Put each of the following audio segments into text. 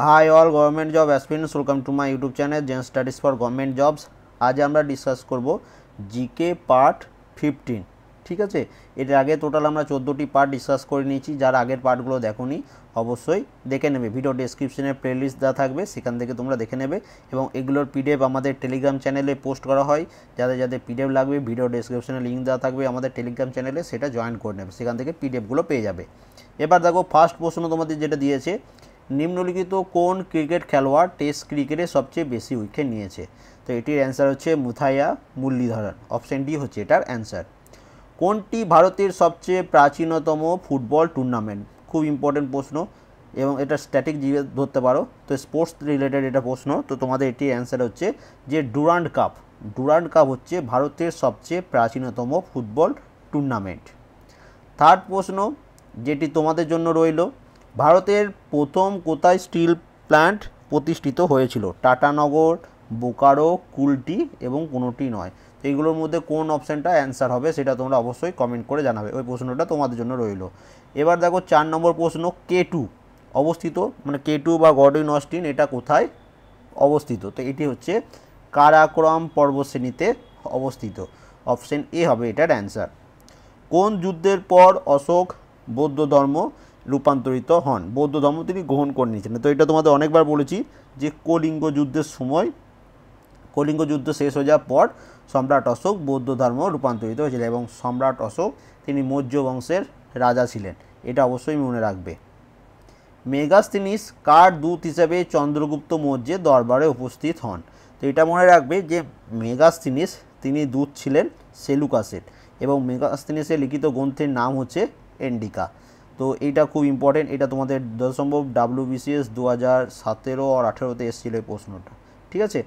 High all government job aspirants, welcome to my YouTube channel Zen Studies for government jobs. আজ আমরা discuss করব GK part 15। ঠিক আছে, এর আগে টোটাল আমরা 14টি পার্ট ডিসকাস করে নিয়েছি। যারা আগের পার্টগুলো দেখোনি অবশ্যই দেখে নেবে, ভিডিও ডেসক্রিপশনে প্লেলিস্ট দেওয়া থাকবে, সেখান থেকে তোমরা দেখে নেবে। এবং এগুলোর পিডিএফ আমাদের টেলিগ্রাম চ্যানেলে পোস্ট করা হয়। যাদের যাদের পিডিএফ লাগবে ভিডিও ডেসক্রিপশনে লিঙ্ক দেওয়া থাকবে আমাদের টেলিগ্রাম চ্যানেলে, সেটা জয়েন করে নেবে, সেখান থেকে পিডিএফগুলো পেয়ে যাবে। এবার দেখো ফার্স্ট প্রশ্ন তোমাদের যেটা দিয়েছে, নিম্নলিখিত কোন ক্রিকেট খেলোয়াড় টেস্ট ক্রিকেটে সবচেয়ে বেশি উইকেট নিয়েছে? তো এটির অ্যান্সার হচ্ছে মুথাইয়া মুরলীধরন। অপশন ডি হচ্ছে এটার অ্যান্সার। কোনটি ভারতের সবচেয়ে প্রাচীনতম ফুটবল টুর্নামেন্ট? খুব ইম্পর্টেন্ট প্রশ্ন এবং এটা স্ট্যাটিক জিকে ধরতে পারো, তো স্পোর্টস রিলেটেড এটা প্রশ্ন। তো তোমাদের এটির অ্যান্সার হচ্ছে যে ডুরান্ড কাপ। ডুরান্ড কাপ হচ্ছে ভারতের সবচেয়ে প্রাচীনতম ফুটবল টুর্নামেন্ট। থার্ড প্রশ্ন যেটি তোমাদের জন্য রইল, ভারতের প্রথম কোথায় স্টিল প্ল্যান্ট প্রতিষ্ঠিত হয়েছিল? টাটানগর, বোকারো, কুলটি এবং কোনোটি নয়। তো এইগুলোর মধ্যে কোন অপশানটা অ্যান্সার হবে সেটা তোমরা অবশ্যই কমেন্ট করে জানাবে। ওই প্রশ্নটা তোমাদের জন্য রইল। এবার দেখো 4 নম্বর প্রশ্ন, K2 অবস্থিত, মানে K2 বা গডউইন অস্টিন এটা কোথায় অবস্থিত? তো এটি হচ্ছে কারাকোরাম পর্বতশ্রেণীতে অবস্থিত। অপশন এ হবে এটার অ্যান্সার। কোন যুদ্ধের পর অশোক বৌদ্ধ ধর্ম রূপান্তরিত হন? বৌদ্ধ ধর্ম তিনি গ্রহণ করে নিয়েছেন। তো এটা তোমাদের অনেকবার বলেছি যে কলিঙ্গ যুদ্ধের সময়, কলিঙ্গ যুদ্ধ শেষ হয়ে যাওয়ার পর সম্রাট অশোক বৌদ্ধ ধর্ম রূপান্তরিত হয়েছিল এবং সম্রাট অশোক তিনি মৌর্য বংশের রাজা ছিলেন, এটা অবশ্যই মনে রাখবে। মেগাস্থিনিস কার দূত হিসেবে চন্দ্রগুপ্ত মৌর্যের দরবারে উপস্থিত হন? তো এটা মনে রাখবে যে মেগাস্থিনিস তিনি দূত ছিলেন সেলুকাসের এবং মেগাস্থিনিসের লিখিত গ্রন্থের নাম হচ্ছে এন্ডিকা। তো এইটা খুব ইম্পর্টেন্ট, এটা তোমাদের যথাসম্ভব WBCS 2017 আর 18তে এসেছিল এই প্রশ্নটা। ঠিক আছে,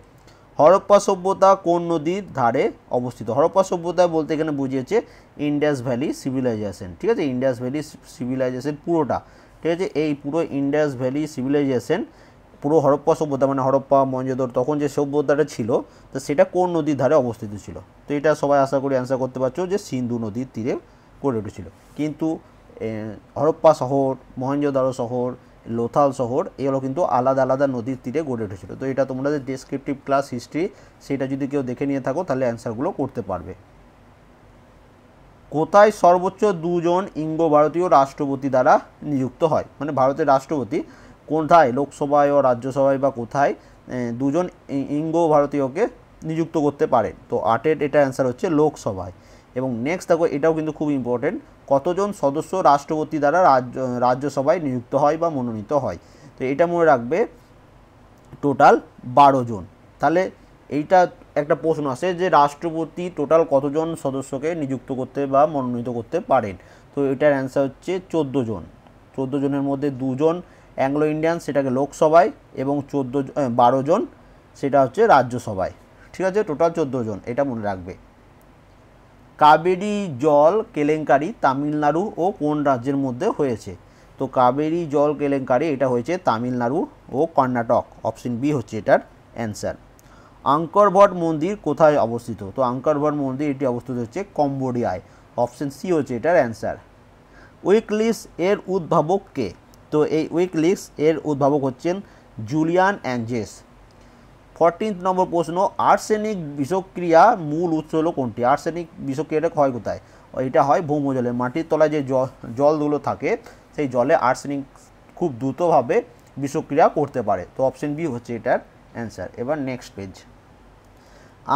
হরপ্পা সভ্যতা কোন নদীর ধারে অবস্থিত? হরপ্পা সভ্যতা বলতে এখানে বুঝিয়েছে ইন্ডাস ভ্যালি সিভিলাইজেশন। ঠিক আছে, ইন্ডাস ভ্যালি সিভিলাইজেশন পুরোটা, ঠিক আছে, এই পুরো ইন্ডাস ভ্যালি সিভিলাইজেশন, পুরো হরপ্পা সভ্যতা মানে হরপ্পা মহেঞ্জোদড়ো তখন যে সভ্যতাটা ছিল, তো সেটা কোন নদীর ধারে অবস্থিত ছিল? তো এটা সবাই আশা করি অ্যান্সার করতে পারছো যে সিন্ধু নদীর তীরে গড়ে উঠেছিল। কিন্তু হরপ্পা শহর, মহেঞ্জোদড়ো শহর, লোথাল শহর এগুলো কিন্তু আলাদা আলাদা নদীর তীরে গড়ে উঠেছিল। তো এটা তোমরা যে ডেসক্রিপটিভ ক্লাস হিস্ট্রি সেটা যদি কেউ দেখে নিয়ে থাকো তাহলে অ্যান্সারগুলো করতে পারবে। কোথায় সর্বোচ্চ 2 জন ইঙ্গ ভারতীয় রাষ্ট্রপতি দ্বারা নিযুক্ত হয়? মানে ভারতের রাষ্ট্রপতি কোথায়, লোকসভায় ও রাজ্যসভায় বা কোথায় 2 জন ইঙ্গ ভারতীয়কে নিযুক্ত করতে পারে? তো 8-এর এটা অ্যান্সার হচ্ছে লোকসভায়। এবং নেক্সট দেখো এটাও কিন্তু খুব ইম্পর্টেন্ট, কতজন সদস্য রাষ্ট্রপতি দ্বারা রাজ্যসভায় নিযুক্ত হয় বা মনোনীত হয়? তো এটা মনে রাখবে টোটাল 12 জন। তাহলে এইটা একটা প্রশ্ন আসে যে রাষ্ট্রপতি টোটাল কতজন সদস্যকে নিযুক্ত করতে বা মনোনীত করতে পারেন? তো এটার অ্যান্সার হচ্ছে 14 জন। 14 জনের মধ্যে 2 জন অ্যাংলো ইন্ডিয়ান, সেটাকে লোকসভায়, এবং 12 জন সেটা হচ্ছে রাজ্যসভায়। ঠিক আছে, টোটাল 14 জন, এটা মনে রাখবে। কাবেরী জল কেলেঙ্কারি তামিলনাড়ু ও কোন রাজ্যের মধ্যে হয়েছে? তো কাবেরী জল কেলেঙ্কারি এটা হয়েছে তামিলনাড়ু ও কর্ণাটক। অপশন বি হচ্ছে এটার অ্যান্সার। আঙ্কর ভট মন্দির কোথায় অবস্থিত? তো আঙ্কর ভট মন্দির এটি অবস্থিত হচ্ছে কম্বোডিয়ায়। অপশন সি হচ্ছে এটার অ্যান্সার। উইকলিস এর উদ্ভাবক কে? তো এই উইকলিস এর উদ্ভাবক হচ্ছেন জুলিয়ান অ্যাঞ্জেস। 14 নম্বর প্রশ্ন, আর্সেনিক বিষক্রিয়া মূল উৎস হলো কোনটি? আর্সেনিক বিষক্রিয়াটা হয় কোথায়? এটা হয় ভৌমজলে, মাটির তলায় যে জলগুলো থাকে সেই জলে আর্সেনিক খুব দ্রুতভাবে বিষক্রিয়া করতে পারে। তো অপশন বি হচ্ছে এটার অ্যান্সার। এবার নেক্সট পেজ,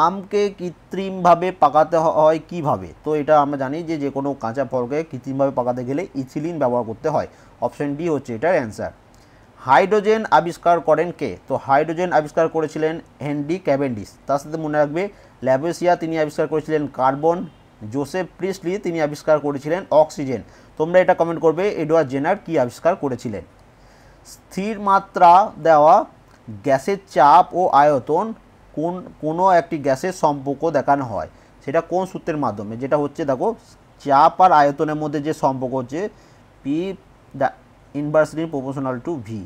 আমকে কৃত্রিমভাবে পাকাতে হয় কিভাবে? তো এটা আমরা জানি যে যে কোনো কাঁচা ফলকে কৃত্রিমভাবে পাকাতে গেলে ইথিলিন ব্যবহার করতে হয়। অপশন ডি হচ্ছে এটার অ্যান্সার। হাইড্রোজেন আবিষ্কার করেন কে? তো হাইড্রোজেন আবিষ্কার করেছিলেন হেনরি ক্যাভেন্ডিশ। তার সাথে মনে রাখবে ল্যাভোসিয়া তিনি আবিষ্কার করেছিলেন কার্বন, জোসেফ প্রিস্টলি তিনি আবিষ্কার করেছিলেন অক্সিজেন। তোমরা এটা কমেন্ট করবে এডওয়ার্ড জেনার কি আবিষ্কার করেছিলেন। স্থির মাত্রা দেওয়া গ্যাসের চাপ ও আয়তন কোনো একটি গ্যাসের সম্পর্ক দেখানো হয়, সেটা কোন সূত্রের মাধ্যমে? যেটা হচ্ছে দেখো চাপ আর আয়তনের মধ্যে যে সম্পর্ক হচ্ছে P inversely proportional to V.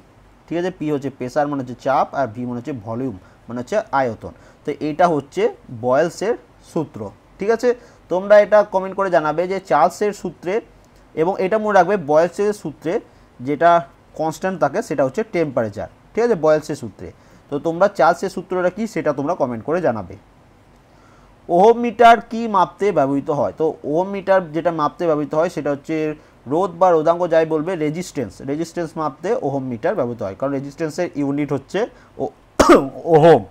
ঠিক আছে, পি হচ্ছে প্রেসার মানে হচ্ছে চাপ, আর ভি মানে হচ্ছে ভলিউম মানে হচ্ছে আয়তন। তো এইটা হচ্ছে বয়েলসের সূত্র। ঠিক আছে, তোমরা এটা কমেন্ট করে জানাবে যে চার্লসের সূত্রে, এবং এটা মনে রাখবে বয়েলসের সূত্রে যেটা কনস্ট্যান্ট থাকে সেটা হচ্ছে টেম্পারেচার। ঠিক আছে, বয়েলসের সূত্রে। তো তোমরা চার্লসের সূত্রটা কি সেটা তোমরা কমেন্ট করে জানাবে। ওহম মিটার কি মাপতে ব্যবহৃত হয়? তো ওহম মিটার যেটা মাপতে ব্যবহৃত হয় সেটা হচ্ছে রোধ বা রোধাঙ্ক যাই বলবে, রেজিস্ট্যান্স মাপতে ওহম মিটার ব্যবহৃত হয়, কারণ রেজিস্ট্যান্সের ইউনিট হচ্ছে ওহম।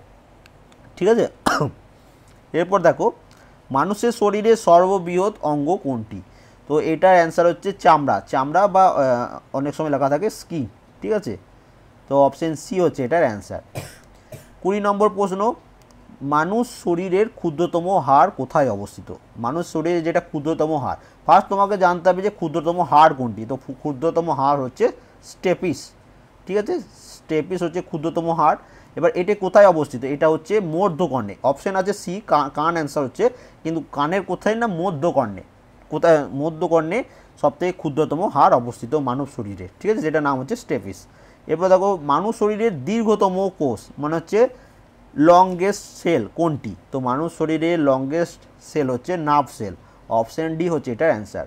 ঠিক আছে, এরপর দেখো মানুষের শরীরে সর্ববৃহৎ অঙ্গ কোনটি? তো এটার অ্যান্সার হচ্ছে চামড়া বা অনেক সময় লেখা থাকে স্কিন। ঠিক আছে, তো অপশন সি হচ্ছে এটার অ্যান্সার। 20 নম্বর প্রশ্ন, মানুষ শরীরের ক্ষুদ্রতম হাড় কোথায় অবস্থিত? মানুষ শরীরে যেটা ক্ষুদ্রতম হাড়, ফার্স্ট তোমাকে জানতে হবে যে ক্ষুদ্রতম হাড় কোনটি। তো ক্ষুদ্রতম হাড় হচ্ছে স্টেপিস। ঠিক আছে, স্টেপিস হচ্ছে ক্ষুদ্রতম হাড়। এবার এটা কোথায় অবস্থিত? এটা হচ্ছে মধ্যকর্ণে। অপশন আছে সি কান অ্যান্সার হচ্ছে, কিন্তু কানের কোথায় না, মধ্যকর্ণে। কোথায়? মধ্যকর্ণে সবথেকে ক্ষুদ্রতম হাড় অবস্থিত মানব শরীরে। ঠিক আছে, যেটা নাম হচ্ছে স্টেপিস। এরপর দেখো মানুষ শরীরের দীর্ঘতম কোষ মানে হচ্ছে লংগেস্ট সেল কোনটি? তো মানুষ শরীরের লংগেস্ট সেল হচ্ছে নার্ভ সেল। অপশন ডি হচ্ছে এটার অ্যান্সার।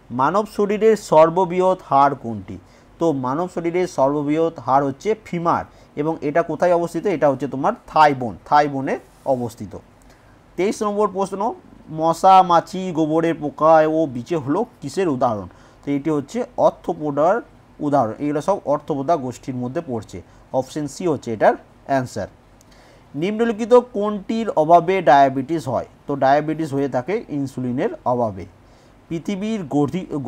মানব শরীরের সর্ববৃহৎ হাড় কোনটি? তো মানব শরীরের সর্ববৃহৎ হাড় হচ্ছে ফিমার, এবং এটা কোথায় অবস্থিত? এটা হচ্ছে তোমার থাই বোনে অবস্থিত। 23 নম্বর প্রশ্ন, মশা, মাছি, গোবরের পোকা ও বিছে হলো কিসের উদাহরণ? তো এটি হচ্ছে অর্থোপোডার উদাহরণ। এগুলো সব অর্থোপোডা গোষ্ঠীর মধ্যে পড়ছে। অপশন সি হচ্ছে এটার অ্যান্সার। নিম্নলিখিত কোনটির অভাবে ডায়াবেটিস হয়? তো ডায়াবেটিস হয়ে থাকে ইনসুলিনের অভাবে। পৃথিবীর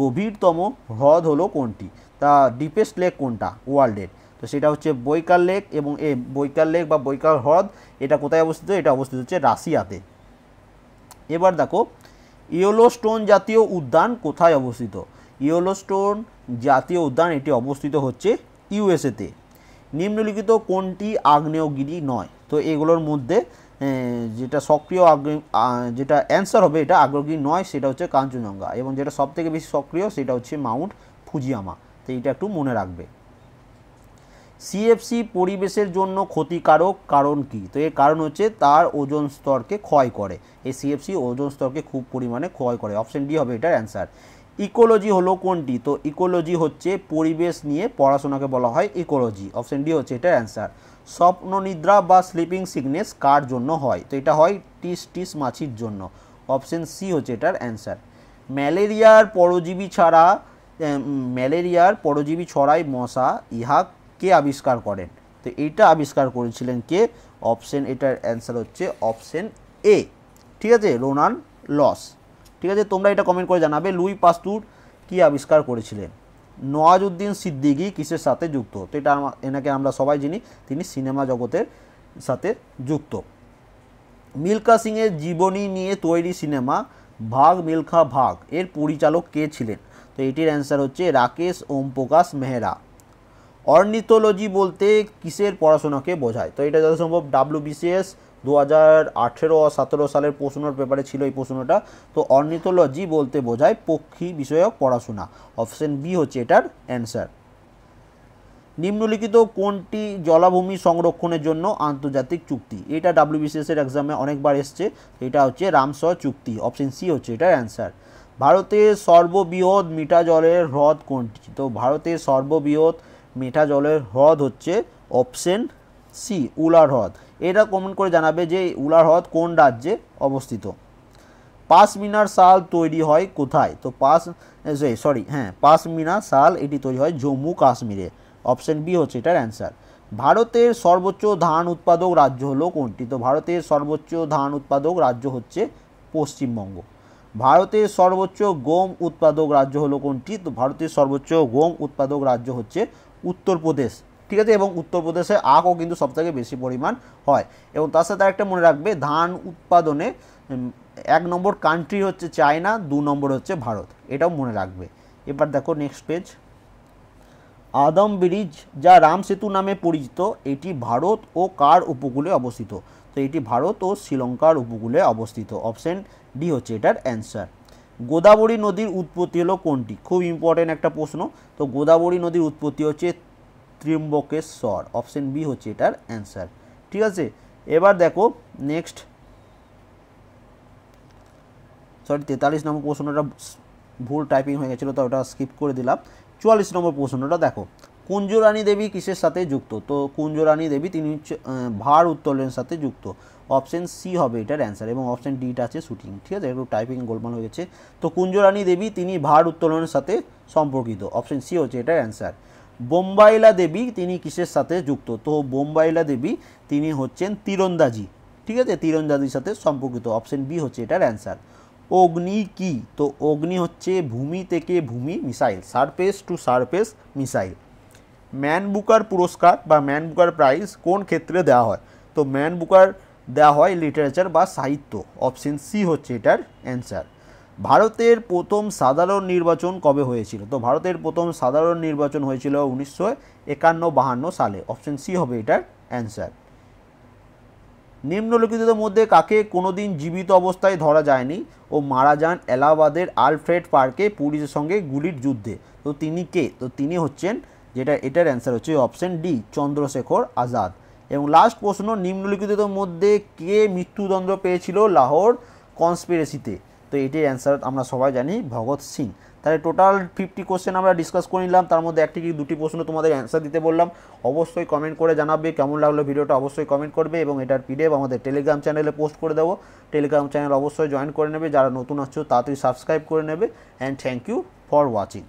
গভীরতম হ্রদ হলো কোনটি? তা ডিপেস্ট লেক কোনটা ওয়ার্ল্ডের? তো সেটা হচ্ছে বৈকাল লেক, এবং এই বৈকাল লেক বা বৈকাল হ্রদ এটা কোথায় অবস্থিত? এটা অবস্থিত হচ্ছে রাশিয়াতে। এবার দেখো ইয়েলোস্টোন জাতীয় উদ্যান কোথায় অবস্থিত? ইয়েলোস্টোন জাতীয় উদ্যান এটি অবস্থিত হচ্ছে ইউএসএতে। নিম্নলিখিত কোনটি আগ্নেয়গিরি নয়? তো এগুলোর মধ্যে যেটা সক্রিয় যেটা অ্যান্সার হবে এটা আগ্নেয়গিরি নয়, সেটা হচ্ছে কাঞ্চনজঙ্ঘা, এবং যেটা সবথেকে বেশি সক্রিয় সেটা হচ্ছে মাউন্ট ফুজিয়ামা। তো এটা একটু মনে রাখবে। সিএফসি পরিবেশের জন্য ক্ষতিকারক কারণ কি? তো এর কারণ হচ্ছে তার ওজোন স্তরকে ক্ষয় করে। এই সিএফসি ওজোন স্তরকে খুব পরিমাণে ক্ষয় করে। অপশন ডি হবে এটার অ্যান্সার। ইকোলজি হলো কোনটি? তো ইকোলজি হচ্ছে পরিবেশ নিয়ে পড়াশোনাকে বলা হয় ইকোলজি। অপশন ডি হচ্ছে এটার অ্যান্সার। স্বপ্ন নিদ্রা বা স্লিপিং সিকনেস কার জন্য হয়? তো এটা হয় টিস মাছির জন্য। অপশন সি হচ্ছে এটার অ্যান্সার। ম্যালেরিয়ার পরজীবী ছড়ায় মশা, ইহা কে আবিষ্কার করেন? তো এইটা আবিষ্কার করেছিলেন কে? অপশন এটার অ্যান্সার হচ্ছে অপশন এ। ঠিক আছে, রোনাল্ড লস। ঠিক আছে, তোমরা এটা কমেন্ট করে জানাবে লুই পাস্তুর কি আবিষ্কার করেছিলেন। নওয়াজউদ্দিন সিদ্দিকী কিসের সাথে যুক্ত? তো এটা এনাকে আমরা সবাই জানি, তিনি সিনেমা জগতের সাথে যুক্ত। মিল্খা সিংয়ের জীবনী নিয়ে তৈরি সিনেমা ভাগ মিল্খা ভাগ এর পরিচালক কে ছিলেন? তো এটির অ্যান্সার হচ্ছে রাকেশ ওমপ্রকাশ মেহরা। অর্নিথোলজি বলতে কিসের পড়াশোনাকে বোঝায়? তো এটা যথাসম্ভব WBCS 2018-17 সালের প্রশ্নের পেপারে ছিল এই প্রশ্নটা। তো অর্নিথোলজি বলতে বোঝায় পক্ষী বিষয়ক পড়াশোনা। অপশন বি হচ্ছে এটার অ্যান্সার। নিম্নলিখিত কোনটি জলাভূমি সংরক্ষণের জন্য আন্তর্জাতিক চুক্তি? এটা WBCS এর এক্সামে অনেকবার এসছে। এটা হচ্ছে রামসর চুক্তি। অপশন সি হচ্ছে এটার অ্যান্সার। ভারতের সর্ববৃহৎ মিঠা জলের হ্রদ কোনটি? তো ভারতের সর্ববৃহৎ মিঠা জলের হ্রদ হচ্ছে অপশন সি উলার হ্রদ। এটা কমেন্ট করে জানাবে যে উলার হ্রদ কোন রাজ্যে অবস্থিত। পাশমিনার শাল তৈরি হয় কোথায়? তো পাশমিনা শাল এটি তৈরি হয় জম্মু কাশ্মীরে। অপশন বি হচ্ছে এটার অ্যান্সার। ভারতের সর্বোচ্চ ধান উৎপাদক রাজ্য হলো কোনটি? তো ভারতের সর্বোচ্চ ধান উৎপাদক রাজ্য হচ্ছে পশ্চিমবঙ্গ। ভারতের সর্বোচ্চ গম উৎপাদক রাজ্য হলো কোনটি? তো ভারতের সর্বোচ্চ গম উৎপাদক রাজ্য হচ্ছে উত্তরপ্রদেশ। ঠিক আছে, এবং উত্তরপ্রদেশে আখও কিন্তু সবথেকে বেশি পরিমাণ হয়। এবং তার সাথে একটা মনে রাখবে, ধান উৎপাদনে 1 নম্বর কান্ট্রি হচ্ছে চায়না, 2 নম্বর হচ্ছে ভারত। এটাও মনে রাখবে। এবার দেখো নেক্সট পেজ। আদম ব্রিজ যা রাম সেতু নামে পরিচিত এটি ভারত ও কার উপকূলে অবস্থিত? তো এটি ভারত ও শ্রীলঙ্কার উপকূলে অবস্থিত। অপশন ডি হচ্ছে এটার অ্যান্সার। গোদাবরী নদীর উৎপত্তি হলো কোনটি? খুব ইম্পর্টেন্ট একটা প্রশ্ন। তো গোদাবরী নদীর উৎপত্তি হচ্ছে ত্রিম্বকেশ্বর। অপশন বি হচ্ছে এটার অ্যান্সার। ঠিক আছে, এবার দেখো নেক্সট 43 নম্বর প্রশ্নটা ভুল টাইপিং হয়ে গেছিলো, তো ওটা স্কিপ করে দিলাম। 44 নম্বর প্রশ্নটা দেখো, কুঞ্জরানী দেবী কিসের সাথে যুক্ত? তো কুঞ্জরানী দেবী তিনি হচ্ছে ভার উত্তোলনের সাথে যুক্ত। অপশন সি হবে এটার অ্যান্সার, এবং অপশন ডিটা আছে শুটিং। ঠিক আছে, একটু টাইপিং গোলমাল হয়ে গেছে। তো কুঞ্জরানী দেবী তিনি ভার উত্তোলনের সাথে সম্পর্কিত। অপশন সি হচ্ছে এটার অ্যান্সার। বোম্বাইলা দেবী তিনি কিসের সাথে যুক্ত? তো বোম্বাইলা দেবী তিনি হচ্ছেন তীরন্দাজি। ঠিক আছে, তীরন্দাজির সাথে সম্পর্কিত। অপশন বি হচ্ছে এটার অ্যান্সার। অগ্নি কি? তো অগ্নি হচ্ছে ভূমি থেকে ভূমি missile, surface two surface missile. Man Booker পুরস্কার বা ম্যান বুকার প্রাইজ কোন ক্ষেত্রে দেওয়া হয়? তো ম্যান বুকার দেওয়া হয় লিটারেচার বা সাহিত্য। অপশন সি হচ্ছে এটার অ্যান্সার। ভারতের প্রথম সাধারণ নির্বাচন কবে হয়েছিল? তো ভারতের প্রথম সাধারণ নির্বাচন হয়েছিল 1951-52 সালে। অপশন সি হবে এটার অ্যান্সার। নিম্নলিখিতদের মধ্যে কাকে কোনোদিন জীবিত অবস্থায় ধরা যায়নি ও মারা যান এলাহাবাদের আলফ্রেড পার্কে পুলিশের সঙ্গে গুলির যুদ্ধে? তো তিনি কে? তো তিনি হচ্ছেন, যেটা এটার অ্যান্সার হচ্ছে অপশন ডি, চন্দ্রশেখর আজাদ। এবং লাস্ট প্রশ্ন, নিম্নলিখিতদের মধ্যে কে মৃত্যুদণ্ড পেয়েছিল লাহোর কনস্পিরেসিতে? তো এটির অ্যান্সার আমরা সবাই জানি, ভগৎ সিং। তাহলে টোটাল 50 কোশ্চেন আমরা ডিসকাস করে নিলাম, তার মধ্যে একটি কি দুটি প্রশ্ন তোমাদের অ্যান্সার দিতে বললাম। অবশ্যই কমেন্ট করে জানাবে কেমন লাগলো ভিডিওটা, অবশ্যই কমেন্ট করবে, এবং এটার পিডিএফ আমাদের টেলিগ্রাম চ্যানেলে পোস্ট করে দেবো। টেলিগ্রাম চ্যানেল অবশ্যই জয়েন করে নেবে, যারা নতুন আসছো তাড়াতাড়ি সাবস্ক্রাইব করে নেবে। And thank you for watching.